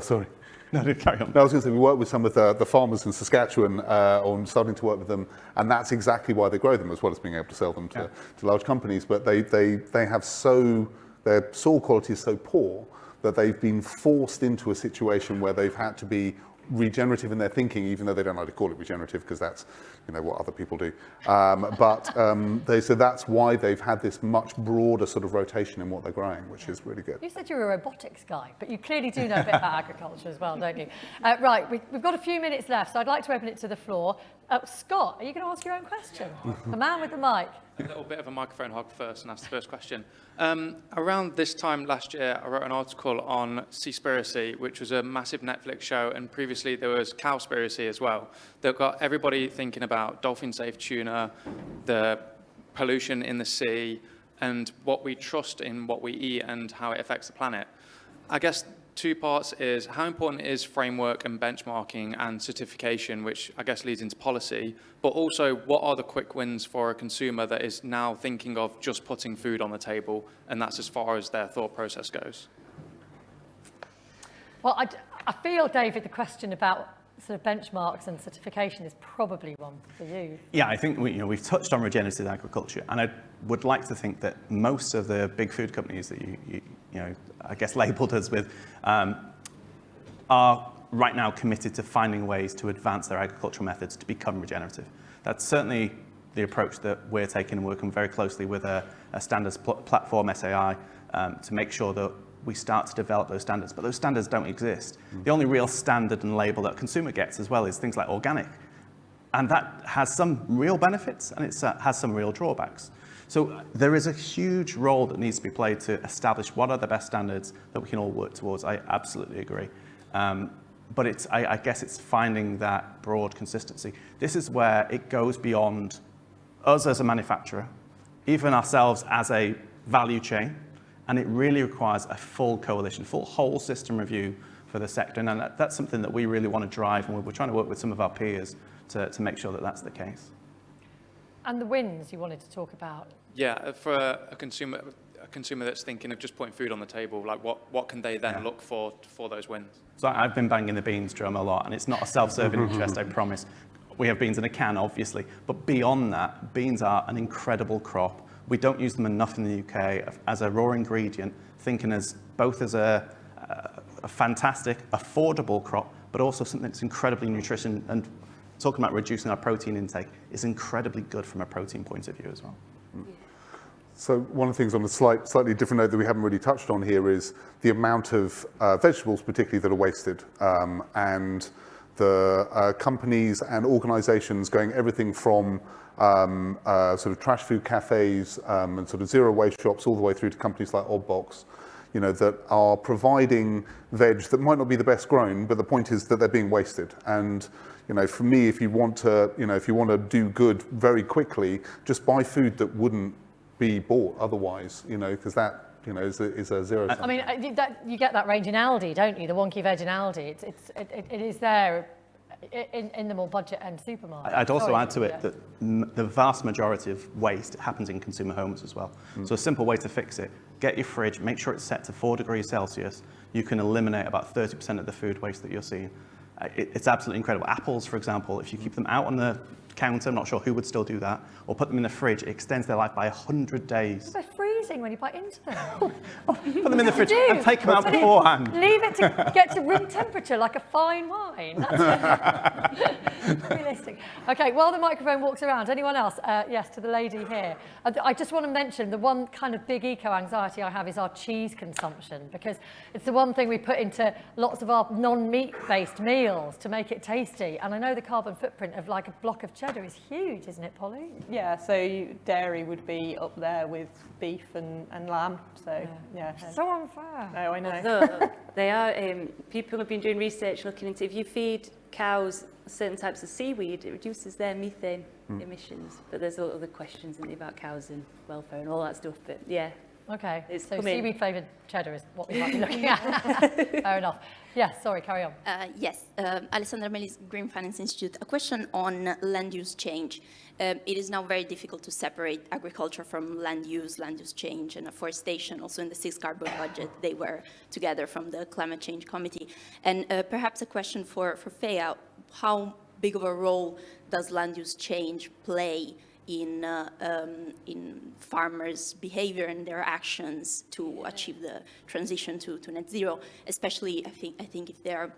No, carry on. No, I was going to say, we work with some of the farmers in Saskatchewan on starting to work with them, and that's exactly why they grow them, as well as being able to sell them to large companies. But they have their soil quality is so poor that they've been forced into a situation where they've had to be regenerative in their thinking, even though they don't like to call it regenerative because that's, what other people do. So that's why they've had this much broader sort of rotation in what they're growing, which is really good. You said you were a robotics guy, but you clearly do know a bit about agriculture as well, don't you? Right, we've got a few minutes left, so I'd like to open it to the floor. Scott, are you going to ask your own question? The man with the mic. A little bit of a microphone hog first and ask the first question. Around this time last year, I wrote an article on Seaspiracy, which was a massive Netflix show, and previously there was Cowspiracy as well, that got everybody thinking about dolphin-safe tuna, the pollution in the sea, and what we trust in what we eat and how it affects the planet. I guess two parts is how important is framework and benchmarking and certification, which I guess leads into policy, but also what are the quick wins for a consumer that is now thinking of just putting food on the table, and that's as far as their thought process goes? Well, I feel, David, the question about sort of benchmarks and certification is probably one for you. Yeah, I think we've touched on regenerative agriculture, and I would like to think that most of the big food companies that you I guess labelled us with are right now committed to finding ways to advance their agricultural methods to become regenerative. That's certainly the approach that we're taking, and working very closely with a standards platform, SAI, to make sure that we start to develop those standards. But those standards don't exist. The only real standard and label that a consumer gets as well is things like organic. And that has some real benefits, and it has some real drawbacks. So there is a huge role that needs to be played to establish what are the best standards that we can all work towards. I absolutely agree. But I guess it's finding that broad consistency. This is where it goes beyond us as a manufacturer, even ourselves as a value chain, and it really requires a full coalition, full whole system review for the sector. And that's something that we really want to drive, and we're trying to work with some of our peers to make sure that that's the case. And the wins you wanted to talk about? Yeah, for a consumer that's thinking of just putting food on the table, like what can they then look for those wins? So I've been banging the beans drum a lot, and it's not a self-serving interest, I promise. We have beans in a can, obviously, but beyond that, beans are an incredible crop. We don't use them enough in the UK as a raw ingredient, thinking as both as a fantastic, affordable crop, but also something that's incredibly nutritious, and talking about reducing our protein intake is incredibly good from a protein point of view as well. So one of the things on a slightly different note that we haven't really touched on here is the amount of vegetables particularly that are wasted, and the companies and organisations going everything from sort of trash food cafes and sort of zero waste shops all the way through to companies like Oddbox, that are providing veg that might not be the best grown, but the point is that they're being wasted. And for me, if you want to do good very quickly, just buy food that wouldn't be bought otherwise, because that is a zero sum. I mean, you get that range in Aldi, don't you? The wonky veg in Aldi. It is there in the more budget end supermarket. I'd also add to it that the vast majority of waste happens in consumer homes as well. So a simple way to fix it: get your fridge, make sure it's set to 4 degrees Celsius. You can eliminate about 30% of the food waste that you're seeing. It's absolutely incredible. Apples, for example, if you keep them out on the counter, I'm not sure who would still do that, or put them in the fridge, it extends their life by 100 days. They freeze freezing when you bite into them. Put them in the fridge do. and take them out But beforehand. Leave it to get to room temperature like a fine wine. That's realistic. Okay, while the microphone walks around, anyone else? Yes, to the lady here. I just want to mention the one kind of big eco-anxiety I have is our cheese consumption, because it's the one thing we put into lots of our non-meat-based meals to make it tasty. And I know the carbon footprint of like a block of cheddar is huge, isn't it, Polly? Yeah, so dairy would be up there with beef and lamb. So yeah. So unfair. No, I know. Although they are, people have been doing research looking into if you feed cows certain types of seaweed, it reduces their methane emissions. But there's other questions about cows and welfare and all that stuff. But yeah. Okay, It's so coming. seaweed-flavoured cheddar is what we might be looking at. Fair enough. Yeah, sorry, carry on. Yes, Alessandra Melis, Green Finance Institute. A question on land use change. It is now very difficult to separate agriculture from land use change, and afforestation. Also in the 6th carbon budget, they were together from the Climate Change Committee. And perhaps a question for Fea, how big of a role does land use change play in farmers' behavior and their actions to achieve the transition to net zero, especially I think if they are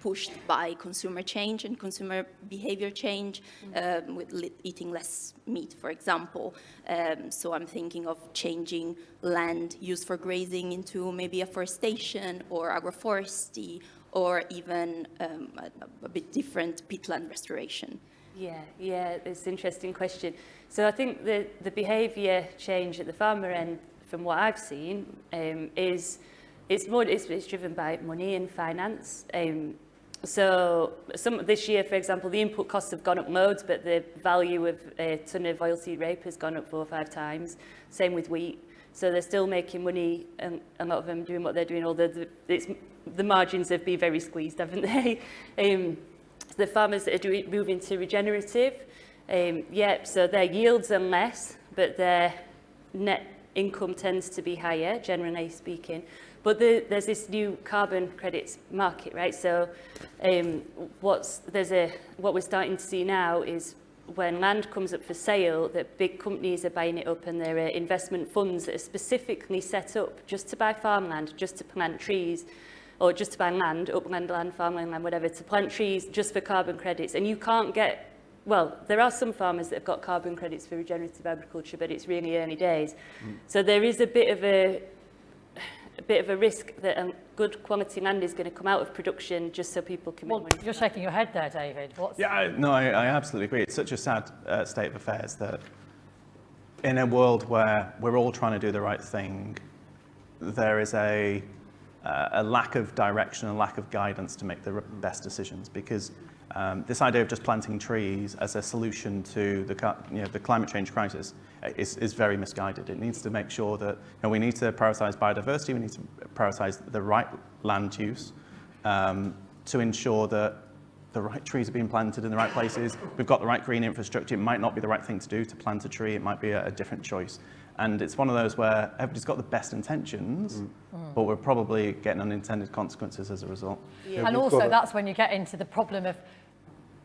pushed by consumer change and consumer behavior change, with eating less meat, for example. So I'm thinking of changing land used for grazing into maybe afforestation or agroforestry, or even a bit different peatland restoration. Yeah, it's an interesting question. So I think the behaviour change at the farmer end, from what I've seen, is it's driven by money and finance. So this year, for example, the input costs have gone up loads, but the value of a tonne of oilseed rape has gone up 4 or 5 times. Same with wheat. So they're still making money, and a lot of them doing what they're doing, although the margins have been very squeezed, haven't they? The farmers that are moving to regenerative, so their yields are less, but their net income tends to be higher, generally speaking. But there's this new carbon credits market, right? So what we're starting to see now is when land comes up for sale, that big companies are buying it up, and there are investment funds that are specifically set up just to buy farmland, just to plant trees, or just to buy land, upland land, farmland land, whatever, to plant trees just for carbon credits. And you can't get, well, there are some farmers that have got carbon credits for regenerative agriculture, but it's really early days. So there is a bit of a risk that good quality land is going to come out of production just so people can make money. You're shaking your head there, David. I absolutely agree. It's such a sad state of affairs that in a world where we're all trying to do the right thing, there is a lack of direction, a lack of guidance to make the best decisions, because this idea of just planting trees as a solution to the climate change crisis is very misguided. It needs to make sure that we need to prioritise biodiversity, we need to prioritise the right land use to ensure that the right trees are being planted in the right places. We've got the right green infrastructure. It might not be the right thing to do to plant a tree. It might be a different choice. And it's one of those where everybody's got the best intentions, but we're probably getting unintended consequences as a result. Yeah. And also that's when you get into the problem of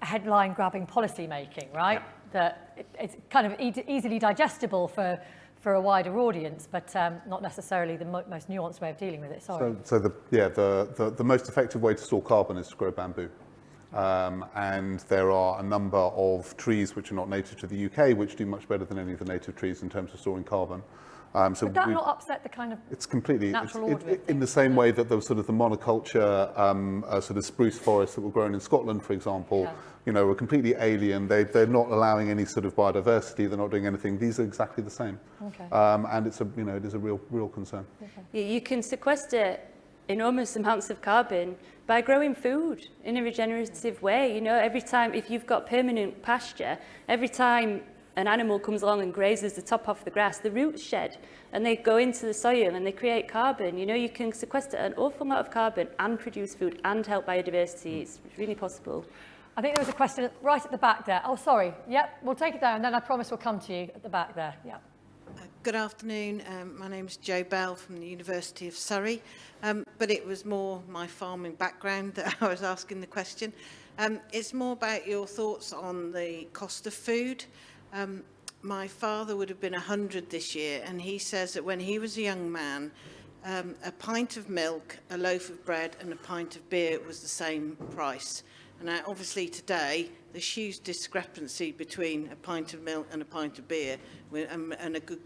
headline-grabbing policy making, right? Yeah. That it's kind of easily digestible for a wider audience, but not necessarily the most nuanced way of dealing with it. Sorry. So the most effective way to store carbon is to grow bamboo. And there are a number of trees which are not native to the UK which do much better than any of the native trees in terms of storing carbon. So would that not upset the kind of natural order? In the same way that there was sort of the monoculture sort of spruce forests that were grown in Scotland, for example, were completely alien. They're not allowing any sort of biodiversity. They're not doing anything. These are exactly the same. Okay. And it's it is a real concern. Okay. You can sequester enormous amounts of carbon by growing food in a regenerative way. Every time, if you've got permanent pasture, every time an animal comes along and grazes the top off the grass, the roots shed and they go into the soil and they create carbon. You can sequester an awful lot of carbon and produce food and help biodiversity. It's really possible. I think there was a question right at the back there. Oh, sorry. Yep, we'll take it down and then I promise we'll come to you at the back there. Yep. Good afternoon. My name is Jo Bell from the University of Surrey, but it was more my farming background that I was asking the question. It's more about your thoughts on the cost of food. my father would have been 100 this year, and he says that when he was a young man, a pint of milk, a loaf of bread and a pint of beer was the same price. And obviously today, there's huge discrepancy between a pint of milk and a pint of beer, and a good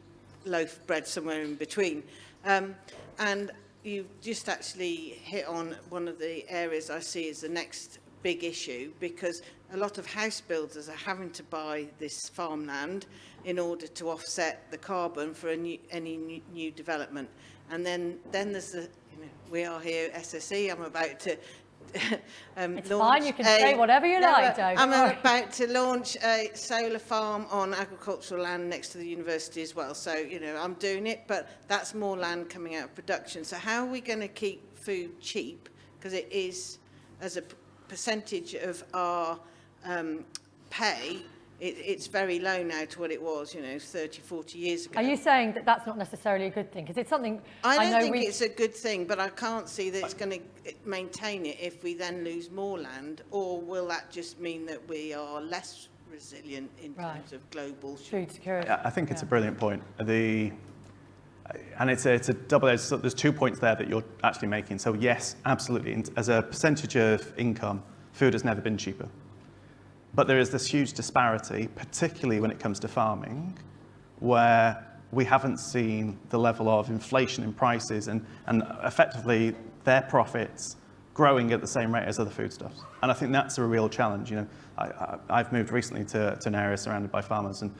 loaf of bread somewhere in between. And you just actually hit on one of the areas I see as the next big issue, because a lot of house builders are having to buy this farmland in order to offset the carbon for any new development. And then there's the, we are here, SSE, I'm about to it's fine, you can say whatever you like, Joe. I'm about to launch a solar farm on agricultural land next to the university as well. So, I'm doing it, but that's more land coming out of production. So how are we going to keep food cheap? Because it is, as a percentage of our pay, it's very low now to what it was, 30, 40 years ago. Are you saying that that's not necessarily a good thing? Because it's something I don't think it's a good thing, but I can't see that it's going to maintain it if we then lose more land, or will that just mean that we are less resilient in terms of global food security? I think it's a brilliant point. And it's a double-edged, so there's 2 points there that you're actually making. So yes, absolutely, as a percentage of income, food has never been cheaper. But there is this huge disparity, particularly when it comes to farming, where we haven't seen the level of inflation in prices and effectively their profits growing at the same rate as other foodstuffs. And I think that's a real challenge. I've moved recently to an area surrounded by farmers, and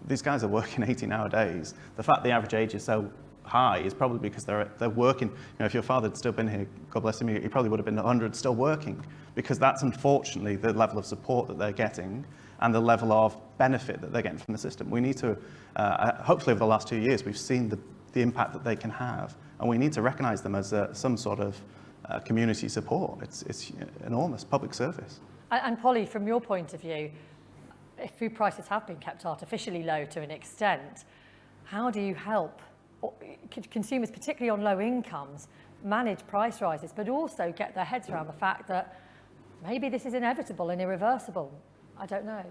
these guys are working 18-hour days. The fact the average age is so high is probably because they're working. If your father had still been here, God bless him, he probably would have been 100 still working, because that's unfortunately the level of support that they're getting and the level of benefit that they're getting from the system. We need to, hopefully over the last 2 years, we've seen the impact that they can have, and we need to recognise them as some sort of community support. It's enormous public service. And Polly, from your point of view, if food prices have been kept artificially low to an extent, how do you help consumers, particularly on low incomes, manage price rises, but also get their heads around the fact that maybe this is inevitable and irreversible? I don't know.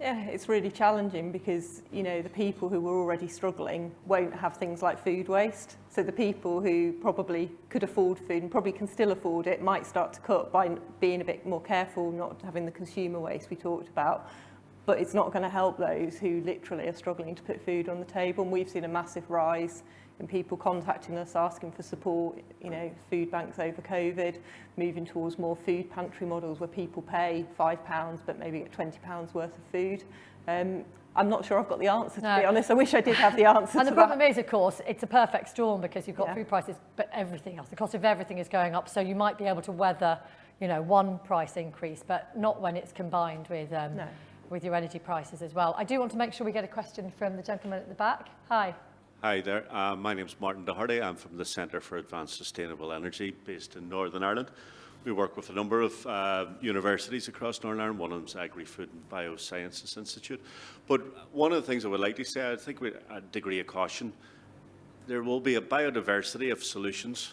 Yeah, it's really challenging because, the people who were already struggling won't have things like food waste. So the people who probably could afford food and probably can still afford it might start to cut by being a bit more careful, not having the consumer waste we talked about. But it's not going to help those who literally are struggling to put food on the table. And we've seen a massive rise in people contacting us, asking for support, food banks over COVID, moving towards more food pantry models where people pay £5 but maybe get £20 worth of food. I'm not sure I've got the answer, to be honest. I wish I did have the answer And to the problem is, of course, it's a perfect storm because you've got food prices, but everything else, the cost of everything is going up. So you might be able to weather, one price increase, but not when it's combined with your energy prices as well. I do want to make sure we get a question from the gentleman at the back. Hi. Hi there. My name's Martin Doherty. I'm from the Centre for Advanced Sustainable Energy based in Northern Ireland. We work with a number of universities across Northern Ireland. One of them is Agri, Food and Biosciences Institute. But one of the things I would like to say, I think with a degree of caution, there will be a biodiversity of solutions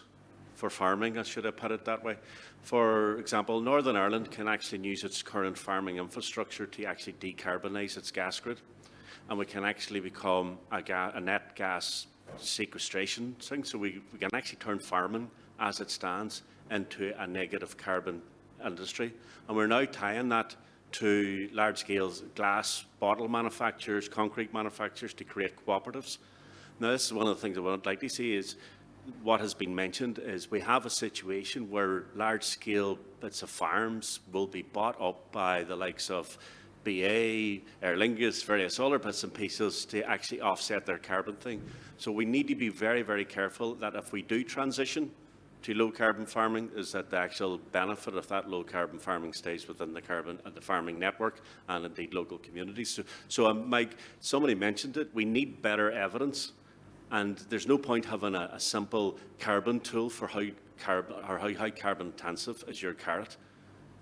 for farming, I should have put it that way. For example, Northern Ireland can actually use its current farming infrastructure to actually decarbonise its gas grid. And we can actually become a net gas sequestration thing. So we can actually turn farming as it stands into a negative carbon industry. And we're now tying that to large-scale glass bottle manufacturers, concrete manufacturers to create cooperatives. Now, this is one of the things I would like to see is what has been mentioned is we have a situation where large-scale bits of farms will be bought up by the likes of BA, Aer Lingus, various other bits and pieces to actually offset their carbon thing. So we need to be very, very careful that if we do transition to low carbon farming, is that the actual benefit of that low carbon farming stays within the farming network and indeed local communities. So Mike, somebody mentioned it, we need better evidence, and there's no point having a simple carbon tool for how carbon intensive is your carrot.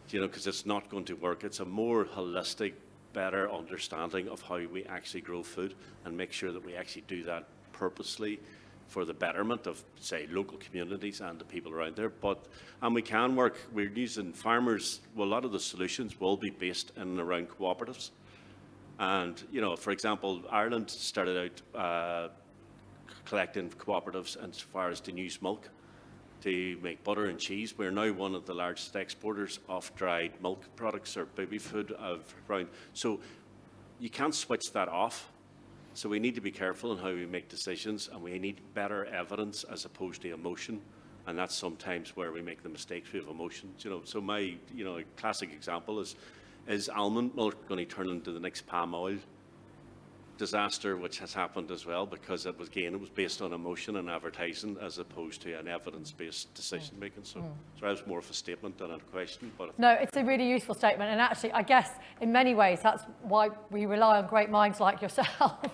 Because it's not going to work. It's a more holistic, better understanding of how we actually grow food and make sure that we actually do that purposely for the betterment of, say, local communities and the people around there. And we can work, we're using farmers, well, a lot of the solutions will be based in and around cooperatives. And, you know, for example, Ireland started out collecting cooperatives as far as to use milk to make butter and cheese. We're now one of the largest exporters of dried milk products or baby food around. So you can't switch that off. So we need to be careful in how we make decisions, and we need better evidence as opposed to emotion. And that's sometimes where we make the mistakes with emotions. You know, so my, you know, classic example is almond milk going to turn into the next palm oil disaster, which has happened as well, because it was based on emotion and advertising as opposed to an evidence-based decision making. So that was more of a statement than a question. But no, it's a really useful statement, and actually, I guess in many ways that's why we rely on great minds like yourself.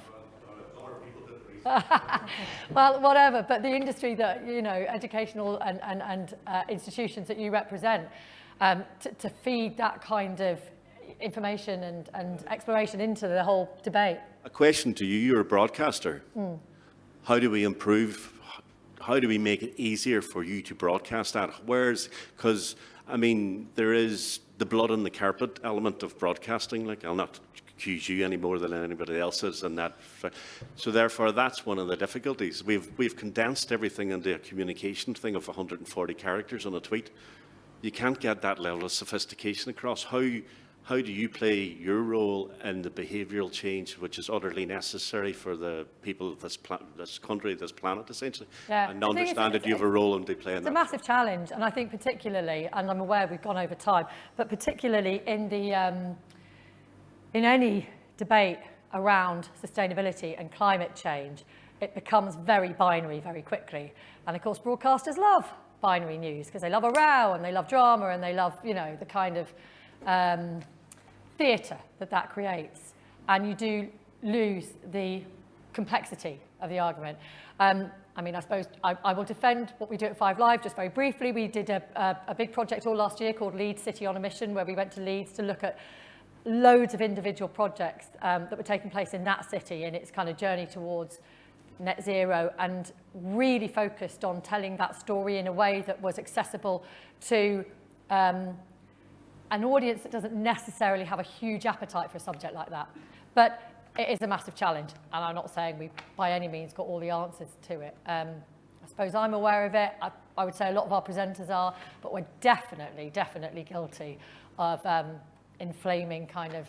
Well, whatever, but the industry that, you know, educational and institutions that you represent, to feed that kind of information and exploration into the whole debate. A question to you, you're a broadcaster. How do we improve, how do we make it easier for you to broadcast that? Because, I mean, there is the blood on the carpet element of broadcasting. Like, I'll not accuse you any more than anybody else is in that. So therefore, that's one of the difficulties. We've condensed everything into a communication thing of 140 characters on a tweet. You can't get that level of sophistication across. How do you play your role in the behavioural change, which is utterly necessary for the people of this country, this planet, essentially? Yeah. And understand that you have a role in playing that. It's a massive challenge, and I think particularly, and I'm aware we've gone over time, but particularly in the in any debate around sustainability and climate change, it becomes very binary very quickly. And of course, broadcasters love binary news because they love a row and they love drama and they love, you know, the kind of theatre that creates, and you do lose the complexity of the argument. I mean, I suppose I will defend what we do at 5 Live just very briefly. We did a big project all last year called Leeds City on a Mission, where we went to Leeds to look at loads of individual projects that were taking place in that city in its kind of journey towards net zero, and really focused on telling that story in a way that was accessible to an audience that doesn't necessarily have a huge appetite for a subject like that. But it is a massive challenge, and I'm not saying we by any means got all the answers to it. I suppose I'm aware of it. I would say a lot of our presenters are, but we're definitely guilty of inflaming kind of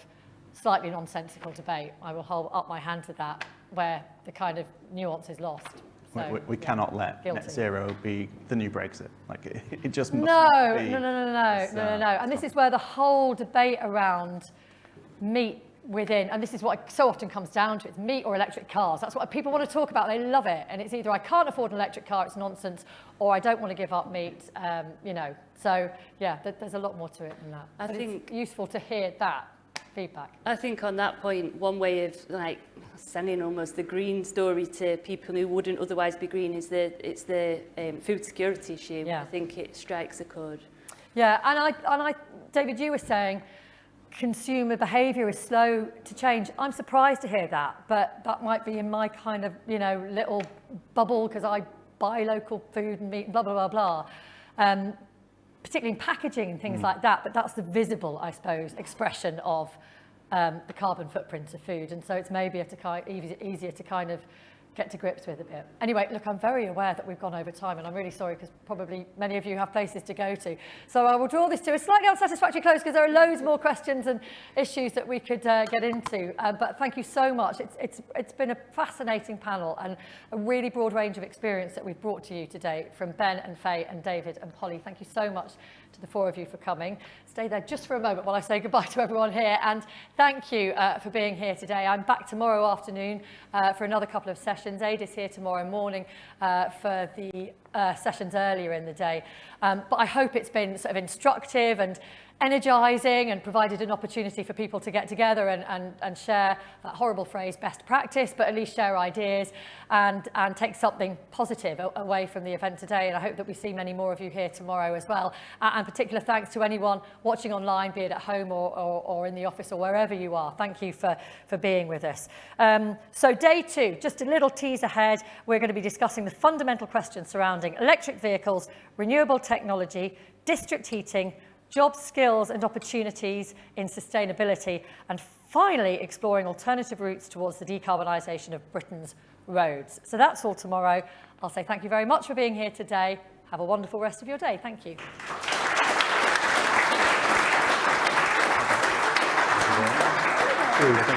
slightly nonsensical debate. I will hold up my hand to that, where the kind of nuance is lost. So, we cannot let guilty. net zero be the new Brexit. Like it just must No. be. And this is where the whole debate around meat within, and this is what so often comes down to, it's meat or electric cars. That's what people want to talk about. They love it. And it's either I can't afford an electric car, it's nonsense, or I don't want to give up meat, you know. So, yeah, there's a lot more to it than that. I think it's useful to hear that feedback. I think on that point, one way of like sending almost the green story to people who wouldn't otherwise be green is it's the food security issue. Yeah. I think it strikes a chord. Yeah, and I, David, you were saying consumer behaviour is slow to change. I'm surprised to hear that, but that might be in my kind of, you know, little bubble because I buy local food and meat and blah, blah, blah, blah. Particularly in packaging and things like that, but that's the visible, I suppose, expression of the carbon footprint of food. And so it's maybe easier to kind of get to grips with a bit. Anyway, look, I'm very aware that we've gone over time, and I'm really sorry because probably many of you have places to go to. So I will draw this to a slightly unsatisfactory close because there are loads more questions and issues that we could get into. But thank you so much. It's been a fascinating panel and a really broad range of experience that we've brought to you today from Ben and Faye and David and Polly. Thank you so much to the 4 of you for coming. Stay there just for a moment while I say goodbye to everyone here, and thank you for being here today. I'm back tomorrow afternoon for another couple of sessions. Ada's here tomorrow morning for the sessions earlier in the day. But I hope it's been sort of instructive and energising and provided an opportunity for people to get together and share that horrible phrase, best practice, but at least share ideas and take something positive away from the event today. And I hope that we see many more of you here tomorrow as well. And particular thanks to anyone watching online, be it at home or in the office or wherever you are. Thank you for being with us. So day 2, just a little tease ahead, we're going to be discussing the fundamental questions surrounding electric vehicles, renewable technology, district heating, job skills and opportunities in sustainability, and finally exploring alternative routes towards the decarbonisation of Britain's roads. So that's all tomorrow. I'll say thank you very much for being here today. Have a wonderful rest of your day. Thank you.